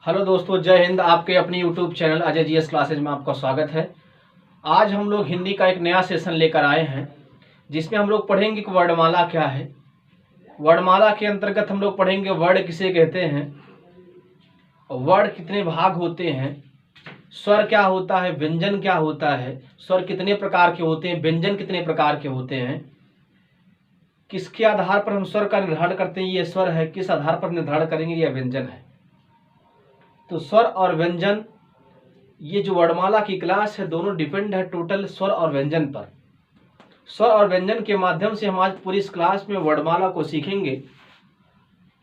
Hello दोस्तों, जय हिंद। आपके अपनी YouTube channel Ajay GS classes में आपका स्वागत है। आज हम लोग हिंदी का एक नया सेशन लेकर आए हैं जिसमें हम लोग पढ़ेंगे कि वर्णमाला क्या है। वर्णमाला के अंतर्गत हम लोग पढ़ेंगे वर्ण किसे कहते हैं, वर्ण कितने भाग होते हैं, स्वर क्या होता है, व्यंजन क्या होता है, स्वर कितने प्रकार के होते हैं, व्यंजन कितने प्रकार के होते हैं, किसके आधार पर हम स्वर का निर्धारण करते हैं, ये स्वर है, किस आधार पर निर्धारण करेंगे, यह व्यंजन है। तो स्वर और व्यंजन, ये जो वर्णमाला की क्लास है, दोनों डिपेंड है टोटल स्वर और व्यंजन पर। स्वर और व्यंजन के माध्यम से हम आज पूरी इस क्लास में वर्णमाला को सीखेंगे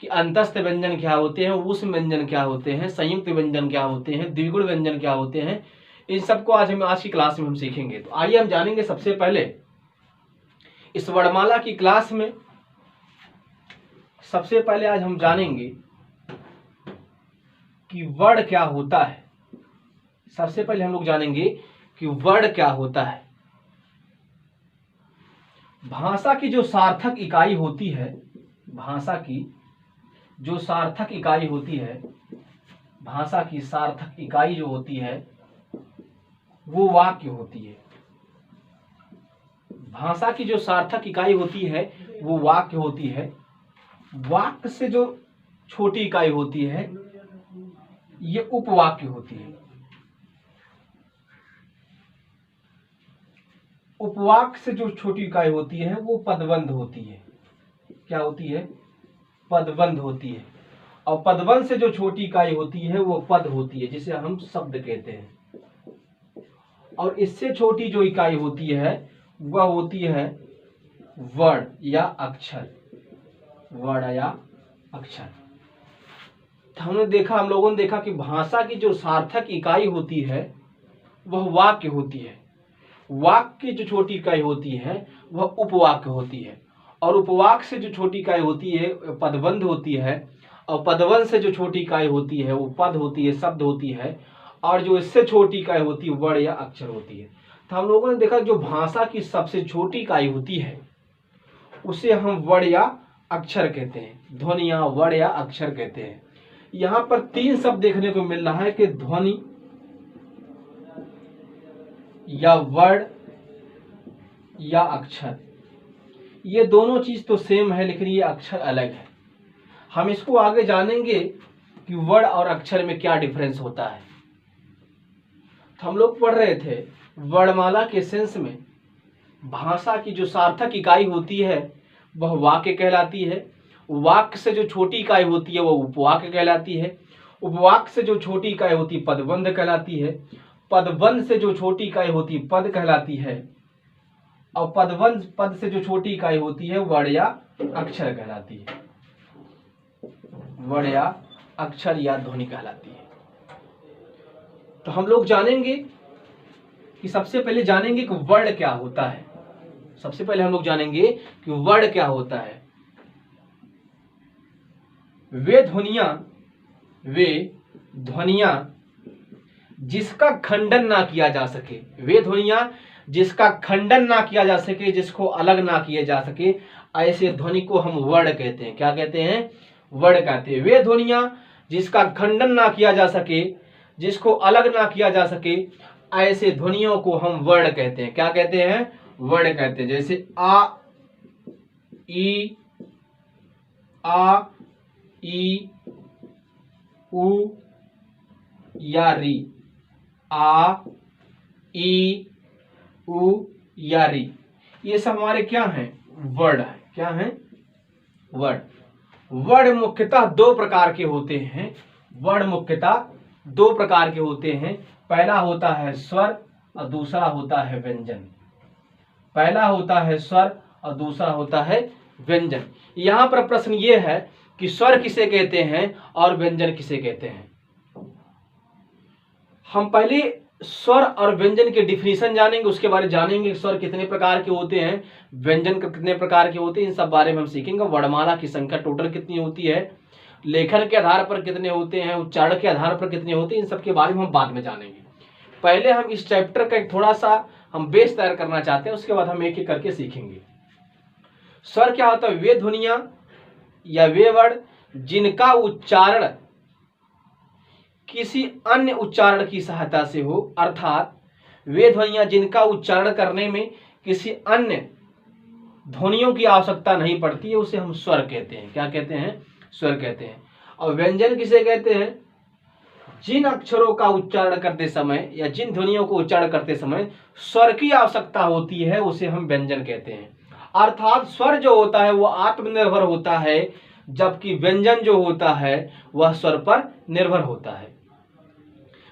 कि अंतस्थ व्यंजन क्या होते हैं, ऊष्म व्यंजन क्या होते हैं, संयुक्त व्यंजन क्या होते हैं, द्विगुण व्यंजन क्या होते हैं। इन सबको आज की क्लास में हम सीखेंगे। तो आइए हम जानेंगे सबसे पहले इस वर्णमाला की क्लास में सबसे पहले आज हम जानेंगे कि वर्ण क्या होता है। सबसे पहले हम लोग जानेंगे कि वर्ण क्या होता है। भाषा की जो सार्थक इकाई होती है, भाषा की जो सार्थक इकाई होती है, भाषा की सार्थक इकाई जो होती है वो वाक्य होती है। भाषा की जो सार्थक इकाई होती है वो वाक्य होती है। वाक्य से जो छोटी इकाई होती है ये उपवाक्य होती है। उपवाक्य से जो छोटी इकाई होती है वो पदबंध होती है। क्या होती है? पदबंध होती है। और पदबंध से जो छोटी इकाई होती है वो पद होती है, जिसे हम शब्द कहते हैं। और इससे छोटी जो इकाई होती है वह होती है वर्ण या अक्षर। वर्ण या अक्षर। हम लोगों ने देखा कि भाषा की जो सार्थक इकाई होती है वह वाक्य होती है। वाक्य की जो छोटी इकाई होती है वह उपवाक्य होती है। और उपवाक्य से जो छोटी इकाई होती है पदबंध होती है। और पदबंध से जो छोटी इकाई होती है वो पद होती है, शब्द होती है। और जो इससे छोटी इकाई होती है वर्ण या अक्षर होती है। तो हम लोगों ने देखा जो भाषा की सबसे छोटी इकाई होती है उसे हम वर्ण या अक्षर कहते हैं। ध्वनि या वर्ण या अक्षर कहते हैं। यहाँ पर तीन शब्द देखने को मिल रहा है कि ध्वनि या वर्ण या अक्षर। ये दोनों चीज तो सेम है लेकिन ये अक्षर अलग है। हम इसको आगे जानेंगे कि वर्ण और अक्षर में क्या डिफरेंस होता है। तो हम लोग पढ़ रहे थे वर्णमाला के सेंस में भाषा की जो सार्थक इकाई होती है वह वाक्य कहलाती है। वाक्य से जो छोटी इकाई होती है वह उपवाक्य कहलाती है। उपवाक्य से जो छोटी इकाई होती है पदबंध कहलाती है। पदबंध से जो छोटी इकाई होती है पद कहलाती है। और पद से जो छोटी इकाई होती है वर्ण या अक्षर कहलाती है। वर्ण या अक्षर या ध्वनि कहलाती है। तो हम लोग जानेंगे कि सबसे पहले जानेंगे कि वर्ण क्या होता है। सबसे पहले हम लोग जानेंगे कि वर्ण क्या होता है। वे ध्वनियां जिसका खंडन ना किया जा सके। वे ध्वनियां जिसका खंडन ना किया जा सके, जिसको अलग ना किया जा सके, ऐसे ध्वनि को हम वर्ण कहते हैं। क्या कहते हैं? वर्ण कहते हैं। वे ध्वनियां जिसका खंडन ना किया जा सके, जिसको अलग ना किया जा सके, ऐसे ध्वनियों को हम वर्ण कहते हैं। क्या कहते हैं? वर्ण कहते हैं। जैसे आ, ई, उ या री। आ, ई, उ या री, ये सब हमारे क्या हैं? वर्ण है। क्या है? वर्ण। वर्ण मुख्यतः दो प्रकार के होते हैं। वर्ण मुख्यतः दो प्रकार के होते हैं। पहला होता है स्वर और दूसरा होता है व्यंजन। पहला होता है स्वर और दूसरा होता है व्यंजन। यहां पर प्रश्न ये है कि स्वर किसे कहते हैं और व्यंजन किसे कहते हैं। हम पहले स्वर और व्यंजन के डिफिनीशन जानेंगे, उसके बारे में जानेंगे स्वर कितने प्रकार के होते हैं, व्यंजन कितने प्रकार के होते हैं, इन सब बारे में हम सीखेंगे। वर्णमाला की संख्या टोटल कितनी होती है, लेखन के आधार पर कितने होते हैं, उच्चारण के आधार पर कितने होते हैं, इन सब के बारे में हम बाद में जानेंगे। पहले हम इस चैप्टर का एक थोड़ा सा हम बेस तैयार करना चाहते हैं, उसके बाद हम एक एक करके सीखेंगे। स्वर क्या होता है? वे ध्वनियां या वे वर्ण जिनका उच्चारण किसी अन्य उच्चारण की सहायता से हो, अर्थात वे ध्वनियां जिनका उच्चारण करने में किसी अन्य ध्वनियों की आवश्यकता नहीं पड़ती है, उसे हम स्वर कहते हैं। क्या कहते हैं? स्वर कहते हैं। और व्यंजन किसे कहते हैं? जिन अक्षरों का उच्चारण करते समय या जिन ध्वनियों को उच्चारण करते समय स्वर की आवश्यकता होती है, उसे हम व्यंजन कहते हैं। अर्थात स्वर जो होता है वो आत्मनिर्भर होता है, जबकि व्यंजन जो होता है वह स्वर पर निर्भर होता है।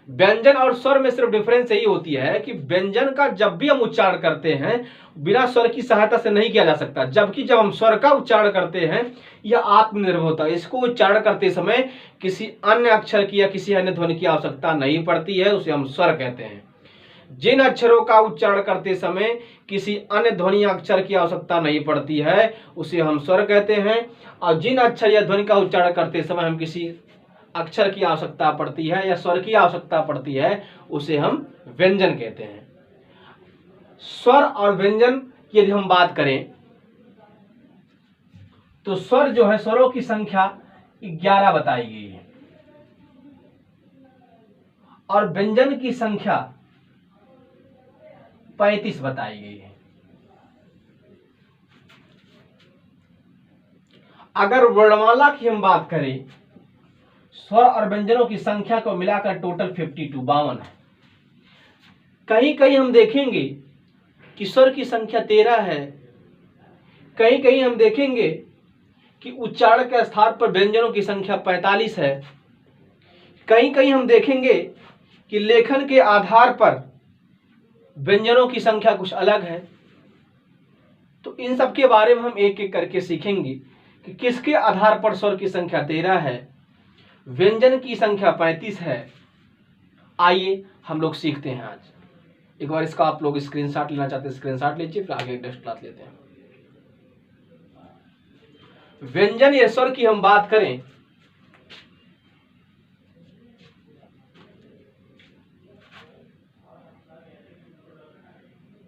व्यंजन और स्वर में सिर्फ डिफरेंस यही होती है कि व्यंजन का जब भी हम उच्चारण करते हैं बिना स्वर की सहायता से नहीं किया जा सकता, जबकि जब हम स्वर का उच्चारण करते हैं यह आत्मनिर्भर होता है। इसको उच्चारण करते समय किसी अन्य अक्षर की या किसी अन्य ध्वनि की आवश्यकता नहीं पड़ती है, उसे हम स्वर कहते हैं। जिन अक्षरों का उच्चारण करते समय किसी अन्य ध्वनि या अक्षर की आवश्यकता नहीं पड़ती है, उसे हम स्वर कहते हैं। और जिन अक्षर या ध्वनि का उच्चारण करते समय हम किसी अक्षर की आवश्यकता पड़ती है या स्वर की आवश्यकता पड़ती है, उसे हम व्यंजन कहते हैं। स्वर और व्यंजन की यदि हम बात करें तो स्वर जो है, स्वरों की संख्या 11 बताई गई है और व्यंजन की संख्या 35 बताई गई है। अगर वर्णमाला की हम बात करें, स्वर और व्यंजनों की संख्या को मिलाकर टोटल 52 है। कहीं कहीं हम देखेंगे कि स्वर की संख्या 13 है, कहीं कहीं हम देखेंगे कि उच्चारण के स्थान पर व्यंजनों की संख्या 45 है, कहीं कहीं हम देखेंगे कि लेखन के आधार पर व्यंजनों की संख्या कुछ अलग है। तो इन सब के बारे में हम एक एक करके सीखेंगे कि किसके आधार पर स्वर की संख्या 13 है, व्यंजन की संख्या 35 है। आइए हम लोग सीखते हैं आज। एक बार इसका आप लोग स्क्रीनशॉट लेना चाहते हैं, स्क्रीनशॉट लीजिए, फिर आगे नेक्स्ट क्लास लेते हैं। व्यंजन या स्वर की हम बात करें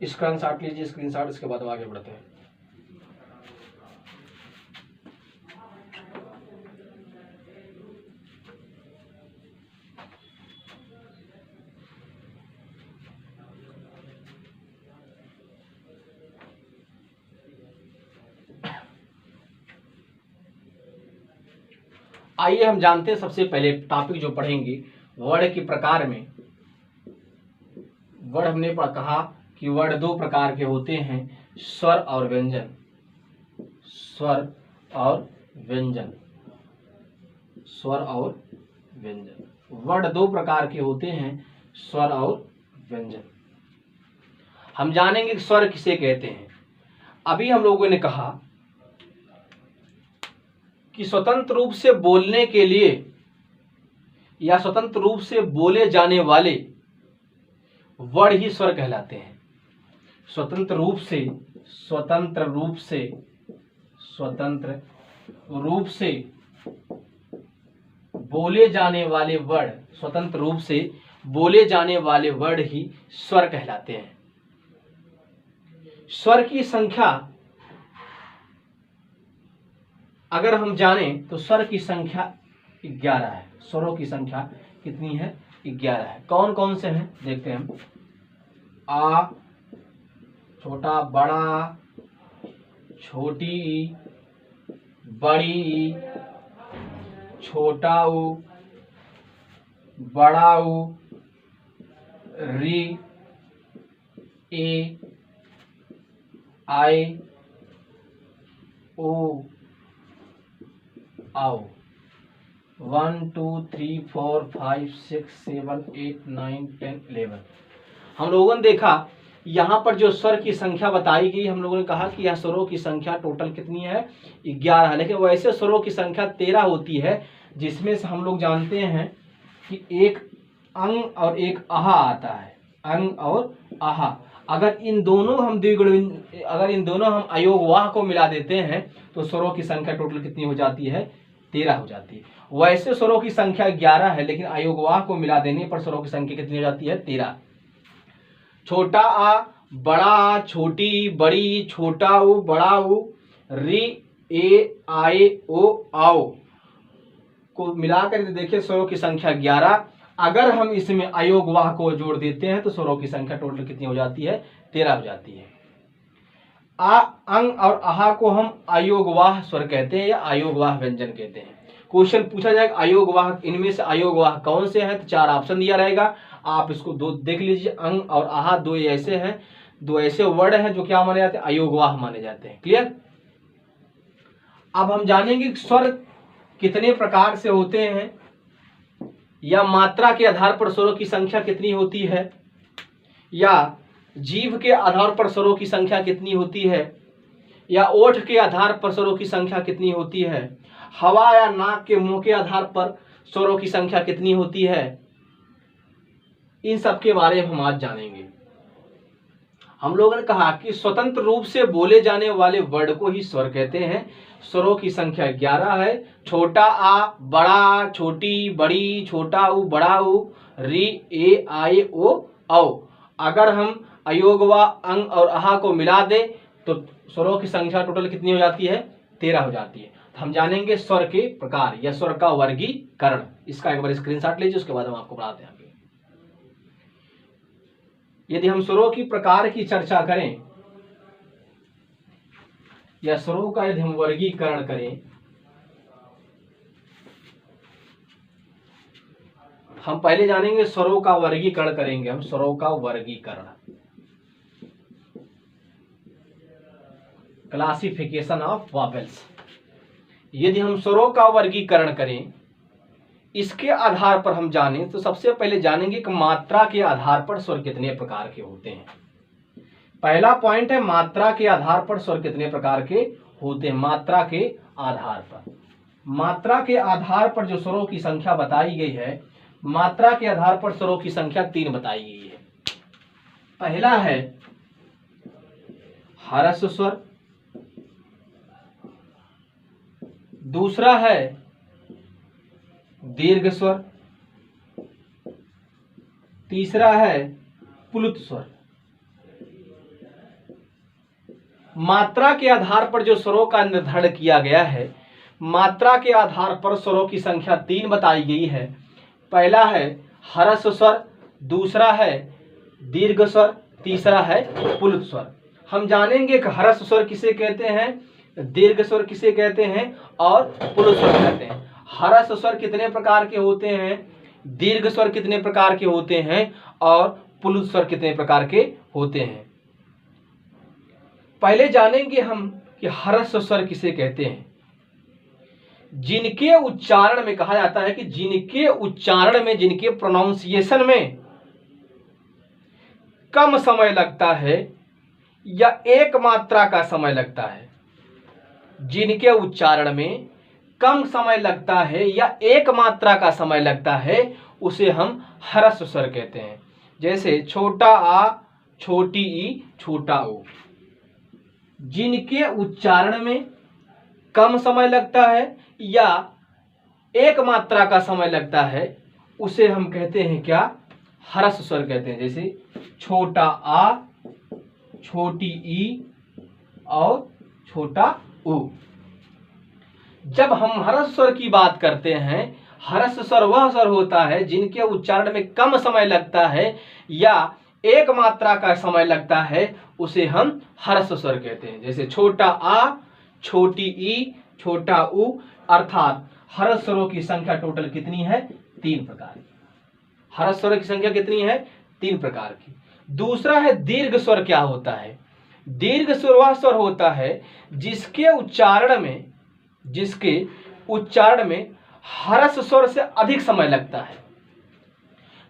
स्क्रीनशॉट लीजिए, स्क्रीनशॉट, इसके बाद हम आगे बढ़ते हैं। आइए हम जानते हैं, सबसे पहले टॉपिक जो पढ़ेंगे वर्ण के प्रकार में। वर्ण हमने कहा कि वर्ण 2 प्रकार के होते हैं, स्वर और व्यंजन। स्वर और व्यंजन, स्वर और व्यंजन। वर्ण 2 प्रकार के होते हैं, स्वर और व्यंजन। हम जानेंगे कि स्वर किसे कहते हैं। अभी हम लोगों ने कहा कि स्वतंत्र रूप से बोलने के लिए या स्वतंत्र रूप से बोले जाने वाले वर्ण ही स्वर कहलाते हैं। स्वतंत्र रूप से बोले जाने वाले वर्ण, स्वतंत्र रूप से बोले जाने वाले वर्ण ही स्वर कहलाते हैं। स्वर की संख्या अगर हम जानें तो स्वर की संख्या 11 है। स्वरों की संख्या कितनी है? 11 है। कौन कौन से हैं देखते हैं हम। आ, छोटा, बड़ा, छोटी, बड़ी, छोटा ऊ, बड़ा ऊ, री, ए, आई, ओ, आओ। 1 2 3 4 5 6 7 8 9 10 11। हम लोगों ने देखा यहाँ पर जो स्वर की संख्या बताई गई, हम लोगों ने कहा कि यह स्वरों की संख्या टोटल कितनी है? 11 है। लेकिन वैसे स्वरों की संख्या 13 होती है, जिसमें से हम लोग जानते हैं कि एक अंग और एक आहा आता है। अंग और आहा, अगर इन दोनों हम अयोगवाह को मिला देते हैं तो स्वरों की संख्या टोटल कितनी हो जाती है? 13 हो जाती है। वैसे स्वरों की संख्या 11 है, लेकिन अयोगवाह को मिला देने पर स्वरों की संख्या कितनी हो जाती है? 13। छोटा आ, बड़ा आ, छोटी, बड़ी, छोटा ऊ, बड़ा ऊ, री, ए, आए, ओ, आओ को मिलाकर देखिए स्वरों की संख्या 11 अगर हम इसमें अयोगवाह को जोड़ देते हैं तो स्वरों की संख्या टोटल कितनी हो जाती है? 13 हो जाती है। आ, अंग और आहा को हम अयोगवाह स्वर कहते हैं या अयोगवाह व्यंजन कहते हैं। क्वेश्चन पूछा जाएगा अयोगवाह, इनमें से अयोगवाह कौन से हैं? तो 4 ऑप्शन दिया रहेगा, आप इसको दो देख लीजिए। अंग और आहा दो ऐसे हैं, दो ऐसे वर्ड हैं जो क्या माने जाते हैं? अयोगवाह माने जाते हैं। क्लियर? अब हम जानेंगे स्वर कितने प्रकार से होते हैं, या मात्रा के आधार पर स्वरों की संख्या कितनी होती है, या जीभ के आधार पर स्वरों की संख्या कितनी होती है, या ओठ के आधार पर स्वरों की संख्या कितनी होती है, हवा या नाक के मुंह के आधार पर स्वरों की संख्या कितनी होती है। इन सब के बारे में हम आज जानेंगे। हम लोगों ने कहा कि स्वतंत्र रूप से बोले जाने वाले वर्ड को ही स्वर कहते हैं। स्वरों की संख्या 11 है। छोटा आ, बड़ा, छोटी, बड़ी, छोटा उ, बड़ा उ, री, ए, आए, ओ, औ। अगर हम अयोगवा, अंग और आहा को मिला दे तो स्वरों की संख्या टोटल कितनी हो जाती है? 13 हो जाती है। तो हम जानेंगे स्वर के प्रकार या स्वर का वर्गीकरण। इसका एक बार स्क्रीनशॉट लीजिए, उसके बाद हम आपको बताते हैं। यदि हम स्वरों की प्रकार की चर्चा करें या स्वरों का यदि हम वर्गीकरण करें, हम पहले जानेंगे स्वरों का वर्गीकरण करेंगे। हम स्वरों का वर्गीकरण, क्लासिफिकेशन ऑफ वॉवेल्स। यदि हम स्वरों का वर्गीकरण करें, इसके आधार पर हम जाने तो सबसे पहले जानेंगे कि मात्रा के आधार पर स्वर कितने प्रकार के होते हैं। पहला पॉइंट है मात्रा के आधार पर स्वर कितने प्रकार के होते हैं। मात्रा के आधार पर, मात्रा के आधार पर जो स्वरों की संख्या बताई गई है, मात्रा के आधार पर स्वरों की संख्या 3 बताई गई है। पहला है हरस स्वर, दूसरा है दीर्घ स्वर, तीसरा है प्लुत स्वर। मात्रा के आधार पर जो स्वरों का निर्धारण किया गया है, मात्रा के आधार पर स्वरों की संख्या 3 बताई गई है। पहला है हरस स्वर, दूसरा है दीर्घ स्वर, तीसरा है प्लुत स्वर। हम जानेंगे कि हरस स्वर किसे कहते हैं, दीर्घ स्वर किसे कहते हैं और प्लुत स्वर कहते हैं। हरस स्वर कितने प्रकार के होते हैं, दीर्घ स्वर कितने प्रकार के होते हैं और प्लुत स्वर कितने प्रकार के होते हैं। पहले जानेंगे हम कि हरस स्वर किसे कहते हैं। जिनके उच्चारण में कहा जाता है कि जिनके उच्चारण में, जिनके प्रोनाउंसिएशन में कम समय लगता है या एक मात्रा का समय लगता है, जिनके उच्चारण में कम समय लगता है या एक मात्रा का समय लगता है, उसे हम हरस स्वर कहते हैं। जैसे छोटा आ, छोटी ई, छोटा ओ। जिनके उच्चारण में कम समय लगता है या एक मात्रा का समय लगता है, उसे हम कहते हैं क्या? हरस स्वर कहते हैं। जैसे छोटा आ, छोटी ई और छोटा उ। जब हम हरस स्वर की बात करते हैं, हरस स्वर वह स्वर होता है जिनके उच्चारण में कम समय लगता है या एक मात्रा का समय लगता है, उसे हम हरस स्वर कहते हैं। जैसे छोटा आ, छोटी ई, छोटा उ। अर्थात हरस स्वरों की संख्या टोटल कितनी है? 3 प्रकार की। हरस स्वरों की संख्या कितनी है? 3 प्रकार की। दूसरा है दीर्घ स्वर। क्या होता है? दीर्घ स्वर वह स्वर होता है जिसके उच्चारण में हरस स्वर से अधिक समय लगता है।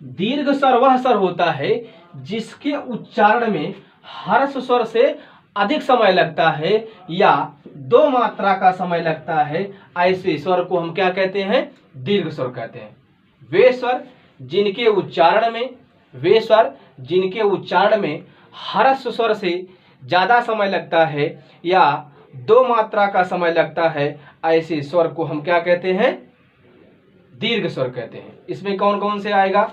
दीर्घ स्वर वह स्वर होता है जिसके उच्चारण में हरस स्वर से अधिक समय लगता है या 2 मात्रा का समय लगता है। ऐसे स्वर को हम क्या कहते हैं? दीर्घ स्वर कहते हैं। वे स्वर जिनके उच्चारण में हरस स्वर से ज्यादा समय लगता है या 2 मात्रा का समय लगता है, ऐसे स्वर को हम क्या कहते हैं? दीर्घ स्वर कहते हैं। इसमें कौन कौन से आएगा?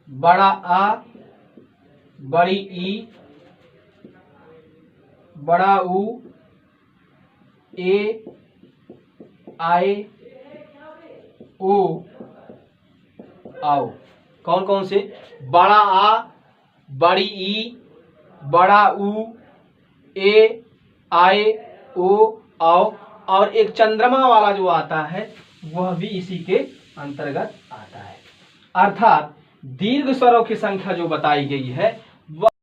बड़ा आ, बड़ी ई, बड़ा उ, ए, आए, ओ आओ। कौन कौन से? बड़ा आ, बड़ी ई, बड़ा ऊ, ए, आए, ओ, आओ। और एक चंद्रमा वाला जो आता है वह भी इसी के अंतर्गत आता है। अर्थात दीर्घ स्वरों की संख्या जो बताई गई है